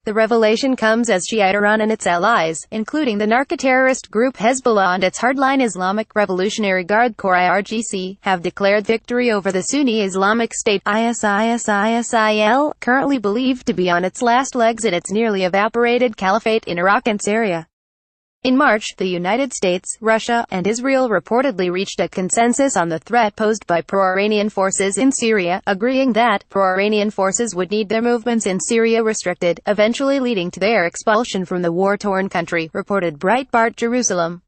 The revelation comes as Shiite Iran and its allies, including the narcoterrorist group Hezbollah and its hardline Islamic Revolutionary Guard Corps IRGC, have declared victory over the Sunni Islamic State ISISISIL, currently believed to be on its last legs in its nearly evaporated caliphate in Iraq and Syria. In March, the United States, Russia, and Israel reportedly reached a consensus on the threat posed by pro-Iranian forces in Syria, agreeing that pro-Iranian forces would need their movements in Syria restricted, eventually leading to their expulsion from the war-torn country, reported Breitbart Jerusalem.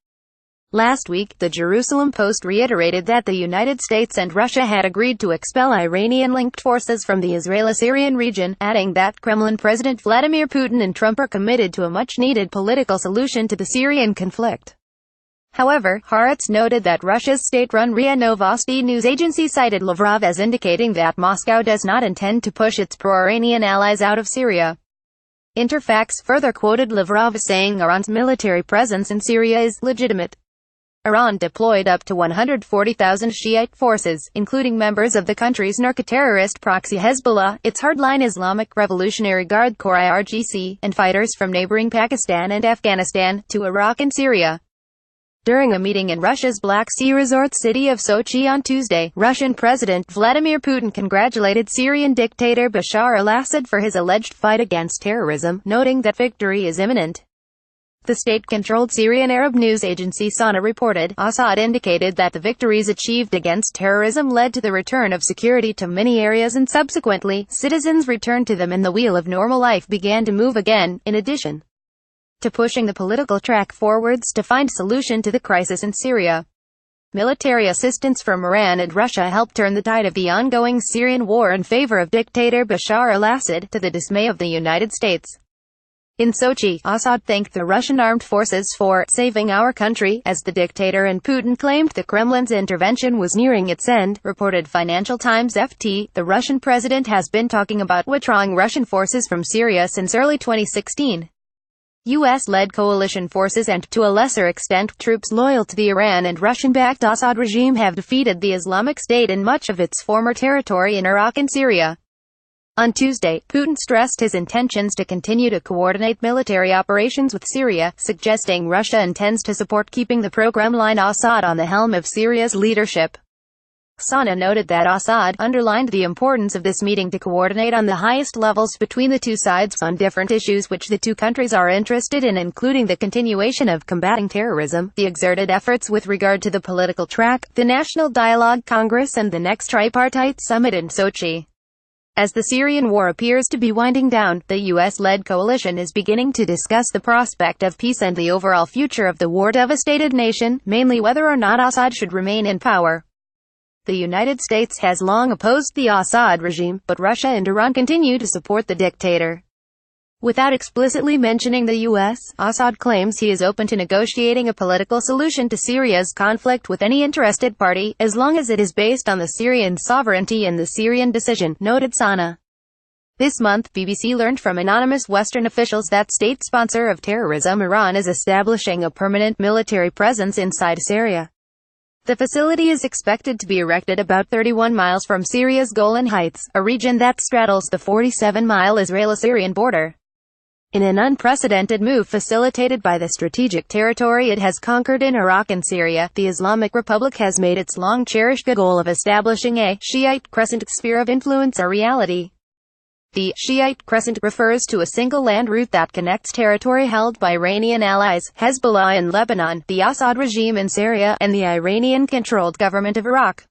Last week, the Jerusalem Post reiterated that the United States and Russia had agreed to expel Iranian-linked forces from the Israeli-Syrian region, adding that Kremlin President Vladimir Putin and Trump are committed to a much-needed political solution to the Syrian conflict. However, Haaretz noted that Russia's state-run RIA Novosti news agency cited Lavrov as indicating that Moscow does not intend to push its pro-Iranian allies out of Syria. Interfax further quoted Lavrov saying Iran's military presence in Syria is legitimate. Iran deployed up to 140,000 Shiite forces, including members of the country's narcoterrorist proxy Hezbollah, its hardline Islamic Revolutionary Guard Corps IRGC, and fighters from neighboring Pakistan and Afghanistan, to Iraq and Syria. During a meeting in Russia's Black Sea resort city of Sochi on Tuesday, Russian President Vladimir Putin congratulated Syrian dictator Bashar al-Assad for his alleged fight against terrorism, noting that victory is imminent. The state-controlled Syrian Arab news agency Sana reported, Assad indicated that the victories achieved against terrorism led to the return of security to many areas and subsequently, citizens returned to them and the wheel of normal life began to move again, in addition to pushing the political track forwards to find solution to the crisis in Syria. Military assistance from Iran and Russia helped turn the tide of the ongoing Syrian war in favor of dictator Bashar al-Assad, to the dismay of the United States. In Sochi, Assad thanked the Russian armed forces for saving our country, as the dictator and Putin claimed the Kremlin's intervention was nearing its end, reported Financial Times FT. The Russian president has been talking about withdrawing Russian forces from Syria since early 2016. U.S.-led coalition forces and, to a lesser extent, troops loyal to the Iran and Russian-backed Assad regime have defeated the Islamic State in much of its former territory in Iraq and Syria. On Tuesday, Putin stressed his intentions to continue to coordinate military operations with Syria, suggesting Russia intends to support keeping the pro-Kremlin Assad on the helm of Syria's leadership. Sana noted that Assad underlined the importance of this meeting to coordinate on the highest levels between the two sides on different issues which the two countries are interested in, including the continuation of combating terrorism, the exerted efforts with regard to the political track, the National Dialogue Congress and the next tripartite summit in Sochi. As the Syrian war appears to be winding down, the U.S.-led coalition is beginning to discuss the prospect of peace and the overall future of the war-devastated nation, mainly whether or not Assad should remain in power. The United States has long opposed the Assad regime, but Russia and Iran continue to support the dictator. Without explicitly mentioning the U.S., Assad claims he is open to negotiating a political solution to Syria's conflict with any interested party, as long as it is based on the Syrian sovereignty and the Syrian decision, noted Sana. This month, BBC learned from anonymous Western officials that state sponsor of terrorism Iran is establishing a permanent military presence inside Syria. The facility is expected to be erected about 31 miles from Syria's Golan Heights, a region that straddles the 47-mile Israeli-Syrian border. In an unprecedented move facilitated by the strategic territory it has conquered in Iraq and Syria, the Islamic Republic has made its long-cherished goal of establishing a Shiite Crescent sphere of influence a reality. The Shiite Crescent refers to a single land route that connects territory held by Iranian allies, Hezbollah in Lebanon, the Assad regime in Syria, and the Iranian-controlled government of Iraq.